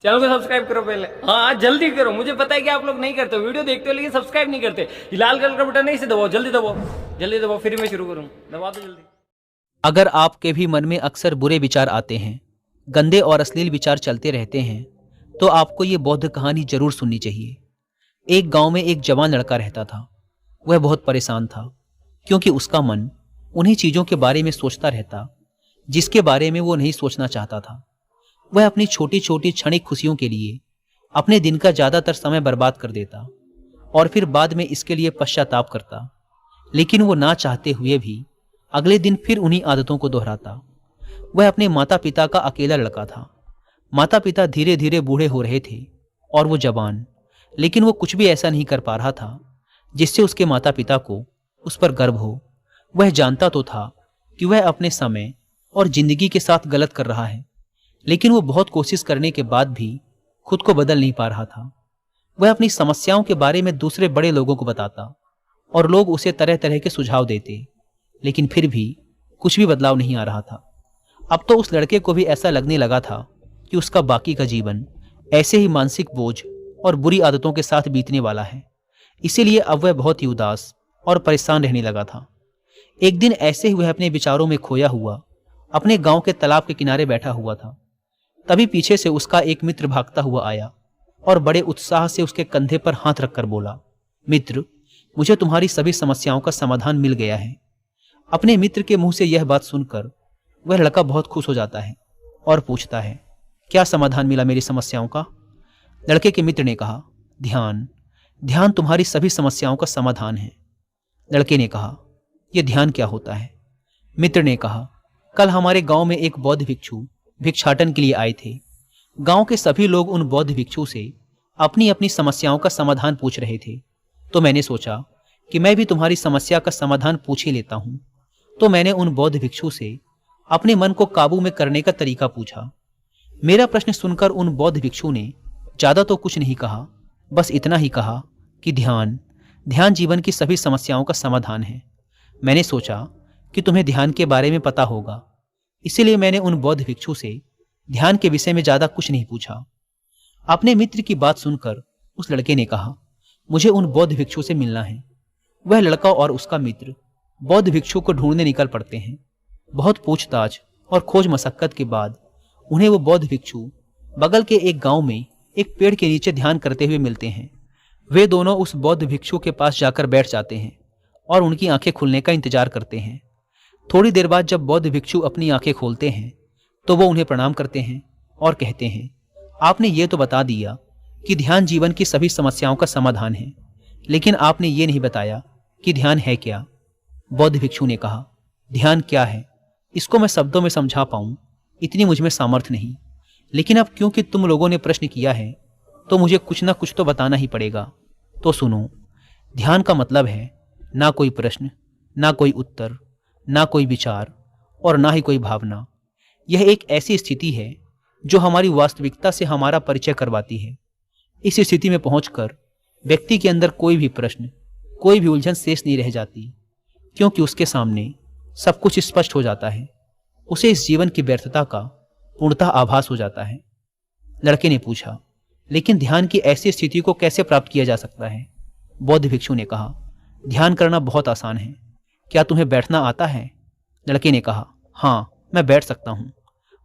Channel को subscribe करो पहले। हाँ जल्दी करो, मुझे पता है कि आप लोग नहीं करते हो, वीडियो देखते हो लेकिन सब्सक्राइब नहीं करते। ये लाल कलर का बटन नहीं से दबाओ, जल्दी दबाओ, जल्दी दबाओ, फिर मैं शुरू करूँ। दबा दो जल्दी। अगर आपके भी मन में अक्सर बुरे विचार आते हैं, गंदे और अश्लील विचार चलते रहते हैं, तो आपको ये बौद्ध कहानी जरूर सुननी चाहिए। एक गांव में एक जवान लड़का रहता था। वह बहुत परेशान था, क्योंकि उसका मन उन्हीं चीजों के बारे में सोचता रहता जिसके बारे में वो नहीं सोचना चाहता था। वह अपनी छोटी छोटी क्षणिक खुशियों के लिए अपने दिन का ज्यादातर समय बर्बाद कर देता और फिर बाद में इसके लिए पश्चाताप करता। लेकिन वो ना चाहते हुए भी अगले दिन फिर उन्हीं आदतों को दोहराता। वह अपने माता पिता का अकेला लड़का था। माता पिता धीरे धीरे बूढ़े हो रहे थे और वो जवान, लेकिन वो कुछ भी ऐसा नहीं कर पा रहा था जिससे उसके माता पिता को उस पर गर्व हो। वह जानता तो था कि वह अपने समय और जिंदगी के साथ गलत कर रहा है, लेकिन वो बहुत कोशिश करने के बाद भी खुद को बदल नहीं पा रहा था। वह अपनी समस्याओं के बारे में दूसरे बड़े लोगों को बताता और लोग उसे तरह तरह के सुझाव देते, लेकिन फिर भी कुछ भी बदलाव नहीं आ रहा था। अब तो उस लड़के को भी ऐसा लगने लगा था कि उसका बाकी का जीवन ऐसे ही मानसिक बोझ और बुरी आदतों के साथ बीतने वाला है। इसीलिए अब वह बहुत ही उदास और परेशान रहने लगा था। एक दिन ऐसे ही वह अपने विचारों में खोया हुआ अपने गांव के तालाब के किनारे बैठा हुआ था। तभी पीछे से उसका एक मित्र भागता हुआ आया और बड़े उत्साह से उसके कंधे पर हाथ रखकर बोला, मित्र, मुझे तुम्हारी सभी समस्याओं का समाधान मिल गया है। अपने मित्र के मुंह से यह बात सुनकर वह लड़का बहुत खुश हो जाता है और पूछता है, क्या समाधान मिला मेरी समस्याओं का? लड़के के मित्र ने कहा, ध्यान। ध्यान तुम्हारी सभी समस्याओं का समाधान है। लड़के ने कहा, यह ध्यान क्या होता है? मित्र ने कहा, कल हमारे गांव में एक बौद्ध भिक्षु भिक्षाटन के लिए आए थे। गांव के सभी लोग उन बौद्ध भिक्षु से अपनी अपनी समस्याओं का समाधान पूछ रहे थे। तो मैंने सोचा कि मैं भी तुम्हारी समस्या का समाधान पूछ ही लेता हूं। तो मैंने उन बौद्ध भिक्षु से अपने मन को काबू में करने का तरीका पूछा। मेरा प्रश्न सुनकर उन बौद्ध भिक्षु ने ज्यादा तो कुछ नहीं कहा, बस इतना ही कहा कि ध्यान, ध्यान जीवन की सभी समस्याओं का समाधान है। मैंने सोचा कि तुम्हें ध्यान के बारे में पता होगा, इसीलिए मैंने उन बौद्ध भिक्षु से ध्यान के विषय में ज्यादा कुछ नहीं पूछा। अपने मित्र की बात सुनकर उस लड़के ने कहा, मुझे उन बौद्ध भिक्षु से मिलना है। वह लड़का और उसका मित्र बौद्ध भिक्षु को ढूंढने निकल पड़ते हैं। बहुत पूछताछ और खोज मशक्कत के बाद उन्हें वो बौद्ध भिक्षु बगल के एक गांव में एक पेड़ के नीचे ध्यान करते हुए मिलते हैं। वे दोनों उस बौद्ध भिक्षु के पास जाकर बैठ जाते हैं और उनकी आंखें खुलने का इंतजार करते हैं। थोड़ी देर बाद जब बौद्ध भिक्षु अपनी आंखें खोलते हैं तो वो उन्हें प्रणाम करते हैं और कहते हैं, आपने ये तो बता दिया कि ध्यान जीवन की सभी समस्याओं का समाधान है, लेकिन आपने ये नहीं बताया कि ध्यान है क्या। बौद्ध भिक्षु ने कहा, ध्यान क्या है इसको मैं शब्दों में समझा पाऊं इतनी मुझमें सामर्थ्य नहीं, लेकिन अब क्योंकि तुम लोगों ने प्रश्न किया है तो मुझे कुछ ना कुछ तो बताना ही पड़ेगा। तो सुनो, ध्यान का मतलब है ना कोई प्रश्न, ना कोई उत्तर, ना कोई विचार और ना ही कोई भावना। यह एक ऐसी स्थिति है जो हमारी वास्तविकता से हमारा परिचय करवाती है। इस स्थिति में पहुंचकर व्यक्ति के अंदर कोई भी प्रश्न, कोई भी उलझन शेष नहीं रह जाती, क्योंकि उसके सामने सब कुछ स्पष्ट हो जाता है। उसे इस जीवन की व्यर्थता का पूर्णतः आभास हो जाता है। लड़के ने पूछा, लेकिन ध्यान की ऐसी स्थिति को कैसे प्राप्त किया जा सकता है? बौद्ध भिक्षु ने कहा, ध्यान करना बहुत आसान है। क्या तुम्हें बैठना आता है? लड़के ने कहा, हाँ, मैं बैठ सकता हूँ।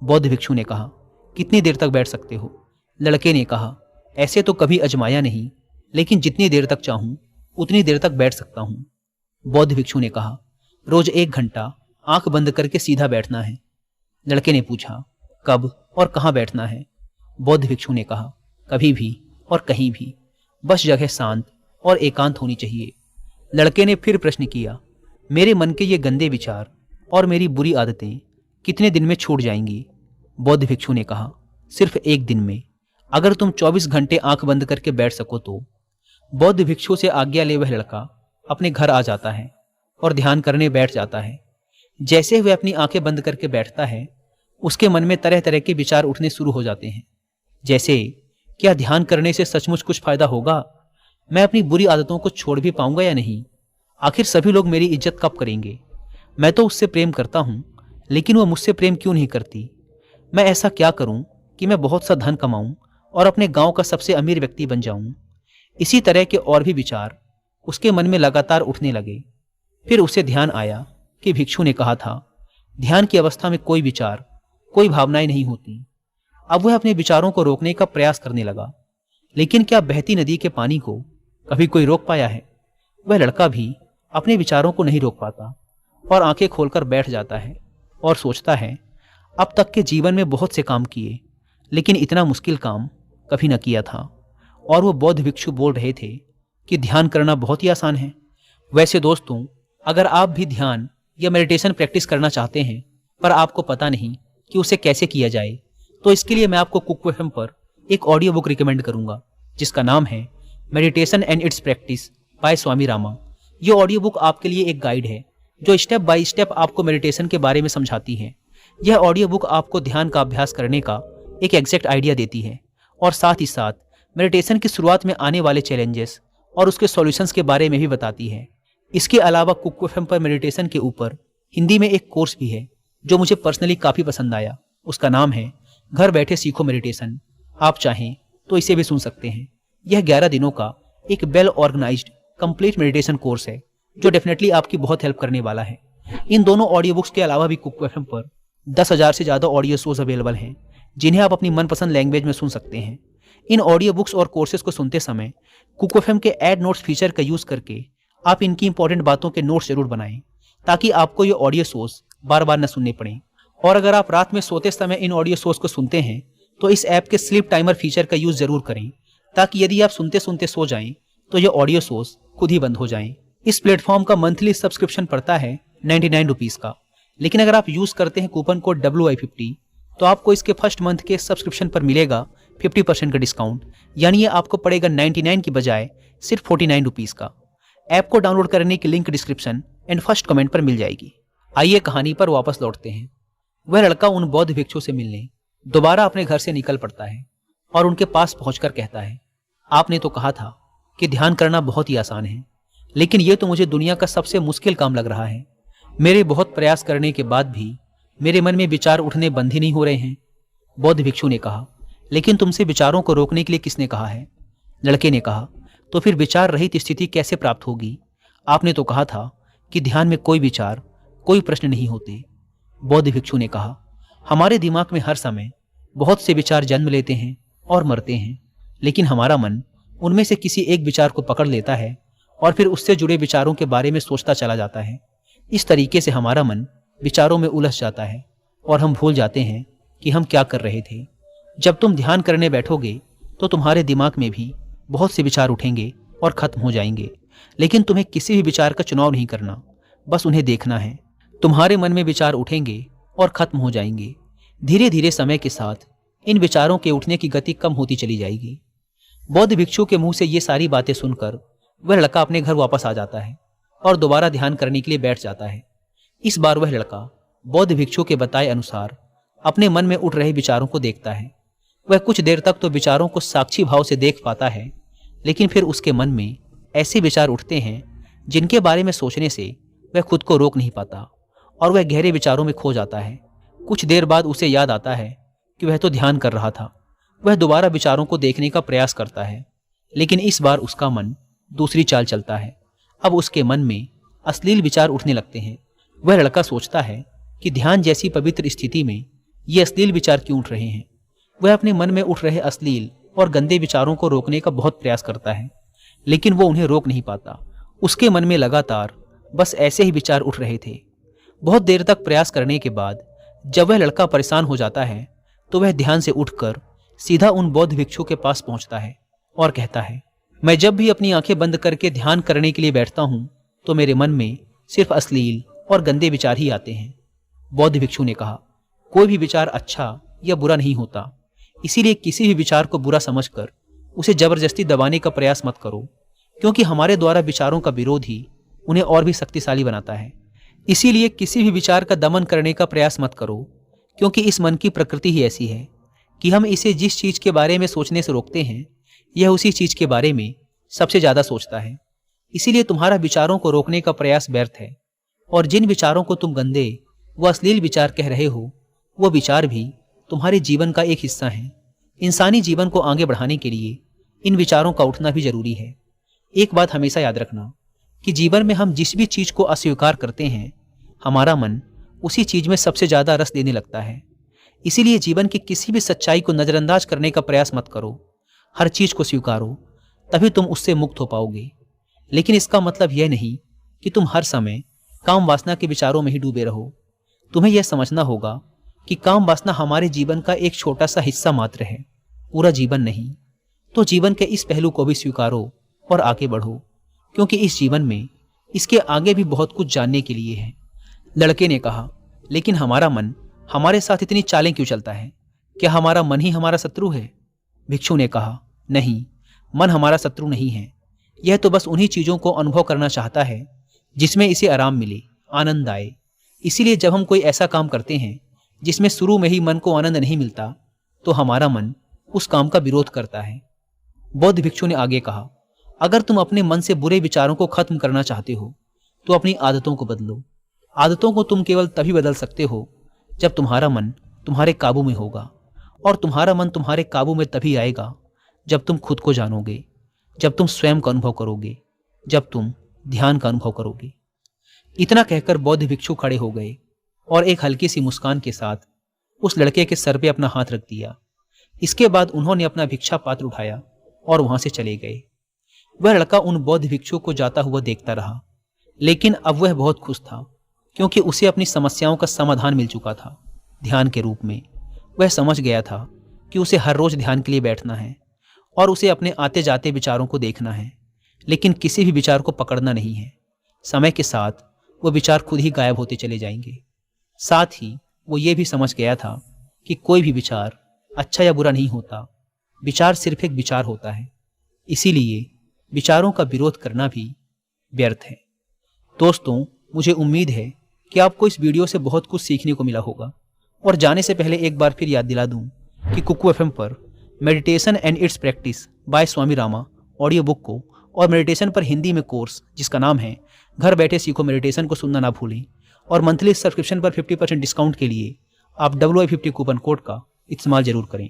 बौद्ध भिक्षु ने कहा, कितनी देर तक बैठ सकते हो? लड़के ने कहा, ऐसे तो कभी आजमाया नहीं, लेकिन जितनी देर तक चाहूँ उतनी देर तक बैठ सकता हूँ। बौद्ध भिक्षु ने कहा, रोज 1 घंटा आंख बंद करके सीधा बैठना है। लड़के ने पूछा, कब और कहाँ बैठना है? बौद्ध भिक्षु ने कहा, कभी भी और कहीं भी, बस जगह शांत और एकांत होनी चाहिए। लड़के ने फिर प्रश्न किया, मेरे मन के ये गंदे विचार और मेरी बुरी आदतें कितने दिन में छूट जाएंगी? बौद्ध भिक्षु ने कहा, सिर्फ 1 दिन में, अगर तुम 24 घंटे आंख बंद करके बैठ सको तो। बौद्ध भिक्षु से आज्ञा ले वह लड़का अपने घर आ जाता है और ध्यान करने बैठ जाता है। जैसे वह अपनी आंखें बंद करके बैठता है, उसके मन में तरह तरह के विचार उठने शुरू हो जाते हैं। जैसे, क्या ध्यान करने से सचमुच कुछ फायदा होगा? मैं अपनी बुरी आदतों को छोड़ भी पाऊंगा या नहीं? आखिर सभी लोग मेरी इज्जत कब करेंगे? मैं तो उससे प्रेम करता हूं, लेकिन वो मुझसे प्रेम क्यों नहीं करती? मैं ऐसा क्या करूं कि मैं बहुत सा धन कमाऊं और अपने गांव का सबसे अमीर व्यक्ति बन जाऊं। इसी तरह के और भी विचार उसके मन में लगातार उठने लगे। फिर उसे ध्यान आया कि भिक्षु ने कहा था, ध्यान की अवस्था में कोई विचार, कोई भावनाएं नहीं होती। अब वह अपने विचारों को रोकने का प्रयास करने लगा, लेकिन क्या बहती नदी के पानी को कभी कोई रोक पाया है? वह लड़का भी अपने विचारों को नहीं रोक पाता और आंखें खोलकर बैठ जाता है और सोचता है, अब तक के जीवन में बहुत से काम किए, लेकिन इतना मुश्किल काम कभी न किया था। और वो बौद्ध भिक्षु बोल रहे थे कि ध्यान करना बहुत ही आसान है। वैसे दोस्तों, अगर आप भी ध्यान या मेडिटेशन प्रैक्टिस करना चाहते हैं पर आपको पता नहीं कि उसे कैसे किया जाए, तो इसके लिए मैं आपको कुक एफएम पर एक ऑडियो बुक रिकमेंड करूंगा जिसका नाम है meditation and its practice by Swami Rama. ये ऑडियो बुक आपके लिए एक गाइड है जो स्टेप बाय स्टेप आपको मेडिटेशन के बारे में समझाती है। यह ऑडियो बुक आपको ध्यान का अभ्यास करने का एक एग्जैक्ट आइडिया देती है और साथ ही साथ मेडिटेशन की शुरुआत में आने वाले चैलेंजेस और उसके सॉल्यूशंस के बारे में भी बताती है। इसके अलावा कुक एफएम पर मेडिटेशन के ऊपर हिंदी में एक कोर्स भी है जो मुझे पर्सनली काफ़ी पसंद आया। उसका नाम है घर बैठे सीखो मेडिटेशन। आप चाहें तो इसे भी सुन सकते हैं। यह 11 दिनों का एक well organised complete meditation course है जो डेफिनेटली आपकी बहुत हेल्प करने वाला है। इन दोनों ऑडियो बुक्स के अलावा भी कुक एफएम पर 10,000 से ज़्यादा ऑडियो शोज अवेलेबल हैं जिन्हें आप अपनी मनपसंद लैंग्वेज में सुन सकते हैं। इन ऑडियो बुक्स और कोर्सेज को सुनते समय कुक एफएम के ऐड नोट्स फीचर का यूज़ करके आप इनकी इंपॉर्टेंट बातों के नोट्स जरूर बनाएं ताकि आपको ये ऑडियो शोज बार बार न सुनने पड़ें। और अगर आप रात में सोते समय इन ऑडियो शोज को सुनते हैं तो इस ऐप के स्लीप टाइमर फीचर का यूज़ जरूर करें ताकि यदि आप सुनते सुनते सो जाएं तो ये ऑडियो शोज खुद ही बंद हो जाएं। इस प्लेटफॉर्म का मंथली सब्सक्रिप्शन पड़ता है 99 रुपीज़ का, लेकिन अगर आप यूज़ करते हैं कूपन कोड WI50 तो आपको इसके फर्स्ट मंथ के सब्सक्रिप्शन पर मिलेगा 50% का डिस्काउंट, यानी ये आपको पड़ेगा 99 की बजाय सिर्फ 49 रुपीज़ का। ऐप को डाउनलोड करने की link description and first comment पर मिल जाएगी। आइए कहानी पर वापस लौटते हैं। वह लड़का उन बौद्ध भिक्षु से मिलने दोबारा अपने घर से निकल पड़ता है और उनके पास पहुंचकर कहता है, आपने तो कहा था कि ध्यान करना बहुत ही आसान है, लेकिन यह तो मुझे दुनिया का सबसे मुश्किल काम लग रहा है। मेरे बहुत प्रयास करने के बाद भी मेरे मन में विचार उठने बंद ही नहीं हो रहे हैं। बौद्ध भिक्षु ने कहा, लेकिन तुमसे विचारों को रोकने के लिए किसने कहा है? लड़के ने कहा, तो फिर विचार रहित स्थिति कैसे प्राप्त होगी? आपने तो कहा था कि ध्यान में कोई विचार, कोई प्रश्न नहीं होते। बौद्ध भिक्षु ने कहा, हमारे दिमाग में हर समय बहुत से विचार जन्म लेते हैं और मरते हैं, लेकिन हमारा मन उनमें से किसी एक विचार को पकड़ लेता है और फिर उससे जुड़े विचारों के बारे में सोचता चला जाता है। इस तरीके से हमारा मन विचारों में उलझ जाता है और हम भूल जाते हैं कि हम क्या कर रहे थे। जब तुम ध्यान करने बैठोगे तो तुम्हारे दिमाग में भी बहुत से विचार उठेंगे और खत्म हो जाएंगे, लेकिन तुम्हें किसी भी विचार का चुनाव नहीं करना, बस उन्हें देखना है। तुम्हारे मन में विचार उठेंगे और खत्म हो जाएंगे। धीरे धीरे समय के साथ इन विचारों के उठने की गति कम होती चली जाएगी। बौद्ध भिक्षु के मुंह से ये सारी बातें सुनकर वह लड़का अपने घर वापस आ जाता है और दोबारा ध्यान करने के लिए बैठ जाता है। इस बार वह लड़का बौद्ध भिक्षु के बताए अनुसार अपने मन में उठ रहे विचारों को देखता है। वह कुछ देर तक तो विचारों को साक्षी भाव से देख पाता है, लेकिन फिर उसके मन में ऐसे विचार उठते हैं जिनके बारे में सोचने से वह खुद को रोक नहीं पाता और वह गहरे विचारों में खो जाता है। कुछ देर बाद उसे याद आता है कि वह तो ध्यान कर रहा था। वह दोबारा विचारों को देखने का प्रयास करता है, लेकिन इस बार उसका मन दूसरी चाल चलता है। अब उसके मन में अश्लील विचार उठने लगते हैं। वह लड़का सोचता है कि ध्यान जैसी पवित्र स्थिति में ये अश्लील विचार क्यों उठ रहे हैं। वह अपने मन में उठ रहे अश्लील और गंदे विचारों को रोकने का बहुत प्रयास करता है, लेकिन वो उन्हें रोक नहीं पाता। उसके मन में लगातार बस ऐसे ही विचार उठ रहे थे। बहुत देर तक प्रयास करने के बाद जब वह लड़का परेशान हो जाता है तो वह ध्यान से उठकर सीधा उन बौद्ध भिक्षु के पास पहुंचता है और कहता है, मैं जब भी अपनी आंखें बंद करके ध्यान करने के लिए बैठता हूं तो मेरे मन में सिर्फ अश्लील और गंदे विचार ही आते हैं। बौद्ध भिक्षु ने कहा, कोई भी विचार अच्छा या बुरा नहीं होता, इसीलिए किसी भी विचार को बुरा समझकर उसे जबरदस्ती दबाने का प्रयास मत करो, क्योंकि हमारे द्वारा विचारों का विरोध ही उन्हें और भी शक्तिशाली बनाता है। इसीलिए किसी भी विचार का दमन करने का प्रयास मत करो, क्योंकि इस मन की प्रकृति ही ऐसी है कि हम इसे जिस चीज के बारे में सोचने से रोकते हैं यह उसी चीज के बारे में सबसे ज्यादा सोचता है। इसीलिए तुम्हारा विचारों को रोकने का प्रयास व्यर्थ है, और जिन विचारों को तुम गंदे व अश्लील विचार कह रहे हो वो विचार भी तुम्हारे जीवन का एक हिस्सा है। इंसानी जीवन को आगे बढ़ाने के लिए इन विचारों का उठना भी जरूरी है। एक बात हमेशा याद रखना कि जीवन में हम जिस भी चीज को अस्वीकार करते हैं, हमारा मन उसी चीज में सबसे ज्यादा रस देने लगता है। इसीलिए जीवन की किसी भी सच्चाई को नजरअंदाज करने का प्रयास मत करो। हर चीज को स्वीकारो, तभी तुम उससे मुक्त हो पाओगे। लेकिन इसका मतलब यह नहीं कि तुम हर समय काम वासना के विचारों में ही डूबे रहो। तुम्हें यह समझना होगा कि काम वासना हमारे जीवन का एक छोटा सा हिस्सा मात्र है, पूरा जीवन नहीं। तो जीवन के इस पहलू को भी स्वीकारो और आगे बढ़ो, क्योंकि इस जीवन में इसके आगे भी बहुत कुछ जानने के लिए है। लड़के ने कहा, लेकिन हमारा मन हमारे साथ इतनी चालें क्यों चलता है? क्या हमारा मन ही हमारा शत्रु है? भिक्षु ने कहा, नहीं, मन हमारा शत्रु नहीं है। यह तो बस उन्हीं चीजों को अनुभव करना चाहता है जिसमें इसे आराम मिले, आनंद आए। इसीलिए जब हम कोई ऐसा काम करते हैं जिसमें शुरू में ही मन को आनंद नहीं मिलता, तो हमारा मन उस काम का विरोध करता है। बौद्ध भिक्षु ने आगे कहा, अगर तुम अपने मन से बुरे विचारों को खत्म करना चाहते हो तो अपनी आदतों को बदलो। आदतों को तुम केवल तभी बदल सकते हो जब तुम्हारा मन तुम्हारे काबू में होगा, और तुम्हारा मन तुम्हारे काबू में तभी आएगा जब तुम खुद को जानोगे, जब तुम स्वयं का अनुभव करोगे, जब तुम ध्यान का अनुभव करोगे। इतना कहकर बौद्ध भिक्षु खड़े हो गए और एक हल्की सी मुस्कान के साथ उस लड़के के सर पे अपना हाथ रख दिया। इसके बाद उन्होंने अपना भिक्षा पात्र उठाया और वहां से चले गए। वह लड़का उन बौद्ध भिक्षु को जाता हुआ देखता रहा, लेकिन अब वह बहुत खुश था, क्योंकि उसे अपनी समस्याओं का समाधान मिल चुका था ध्यान के रूप में। वह समझ गया था कि उसे हर रोज ध्यान के लिए बैठना है और उसे अपने आते जाते विचारों को देखना है, लेकिन किसी भी विचार को पकड़ना नहीं है। समय के साथ वो विचार खुद ही गायब होते चले जाएंगे। साथ ही वो ये भी समझ गया था कि कोई भी विचार अच्छा या बुरा नहीं होता, विचार सिर्फ एक विचार होता है। इसीलिए विचारों का विरोध करना भी व्यर्थ है। दोस्तों, मुझे उम्मीद है कि आपको इस वीडियो से बहुत कुछ सीखने को मिला होगा। और जाने से पहले एक बार फिर याद दिला दूं कि कुकू एफएम पर meditation and its practice by Swami Rama audio book को और मेडिटेशन पर हिंदी में कोर्स जिसका नाम है घर बैठे सीखो मेडिटेशन को सुनना ना भूलें। और मंथली सब्सक्रिप्शन पर 50% डिस्काउंट के लिए आप WI50 कूपन कोड का इस्तेमाल जरूर करें।